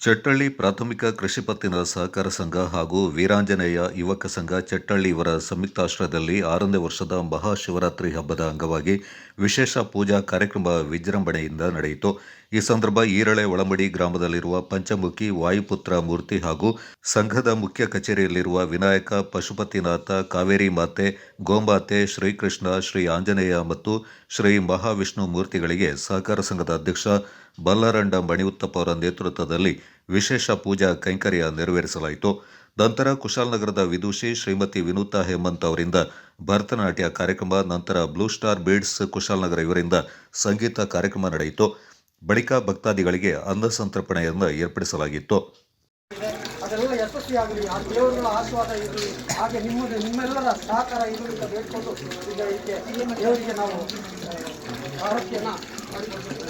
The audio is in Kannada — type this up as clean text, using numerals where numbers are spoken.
ಚಟ್ಟಳ್ಳಿ ಪ್ರಾಥಮಿಕ ಕೃಷಿ ಪತ್ತಿನ ಸಹಕಾರ ಸಂಘ ಹಾಗೂ ವೀರಾಂಜನೇಯ ಯುವಕ ಸಂಘ ಚಟ್ಟಳ್ಳಿ ಇವರ ಸಂಯುಕ್ತಾಶ್ರಯದಲ್ಲಿ 6ನೇ ವರ್ಷದ ಮಹಾಶಿವರಾತ್ರಿ ಹಬ್ಬದ ಅಂಗವಾಗಿ ವಿಶೇಷ ಪೂಜಾ ಕಾರ್ಯಕ್ರಮ ವಿಜೃಂಭಣೆಯಿಂದ ನಡೆಯಿತು. ಈ ಸಂದರ್ಭ ಈರಳೆ ಒಳಮಡಿ ಗ್ರಾಮದಲ್ಲಿರುವ ಪಂಚಮುಖಿ ವಾಯುಪುತ್ರ ಮೂರ್ತಿ ಹಾಗೂ ಸಂಘದ ಮುಖ್ಯ ಕಚೇರಿಯಲ್ಲಿರುವ ವಿನಾಯಕ, ಪಶುಪತಿನಾಥ, ಕಾವೇರಿ ಮಾತೆ, ಗೋಮಾತೆ, ಶ್ರೀಕೃಷ್ಣ, ಶ್ರೀ ಆಂಜನೇಯ ಮತ್ತು ಶ್ರೀ ಮಹಾವಿಷ್ಣು ಮೂರ್ತಿಗಳಿಗೆ ಸಹಕಾರ ಸಂಘದ ಅಧ್ಯಕ್ಷ ಬಲ್ಲಾರಂಡ ಮಣಿಯುತ್ತಪ್ಪ ಅವರ ನೇತೃತ್ವದಲ್ಲಿ ವಿಶೇಷ ಪೂಜಾ ಕೈಂಕರ್ಯ ನೆರವೇರಿಸಲಾಯಿತು. ನಂತರ ಕುಶಾಲನಗರದ ವಿದೂಷಿ ಶ್ರೀಮತಿ ವಿನೂತಾ ಹೇಮಂತ್ ಅವರಿಂದ ಭರತನಾಟ್ಯ ಕಾರ್ಯಕ್ರಮ, ನಂತರ ಬ್ಲೂ ಸ್ಟಾರ್ ಬೀಡ್ಸ್ ಕುಶಾಲನಗರ ಇವರಿಂದ ಸಂಗೀತ ಕಾರ್ಯಕ್ರಮ ನಡೆಯಿತು. ಬಳಿಕ ಭಕ್ತಾದಿಗಳಿಗೆ ಅನ್ನ ಸಂತರ್ಪಣೆಯನ್ನು ಏರ್ಪಡಿಸಲಾಗಿತ್ತು. ಅದೆಲ್ಲ ಯಶಸ್ವಿಯಾಗಲಿ, ಆ ದೇವರುಗಳ ಆಶೀರ್ವಾದ ಇರಲಿ, ಹಾಗೆ ನಿಮ್ಮೆಲ್ಲರ ಸಹಕಾರ ಇರಲಿ ಅಂತ ಬೇಡ್ಕೊಂಡು ಈಗ ದೇವರಿಗೆ ನಾವು ಆರತಿಯನ್ನು ಮಾಡಿಕೊಳ್ತೇವೆ.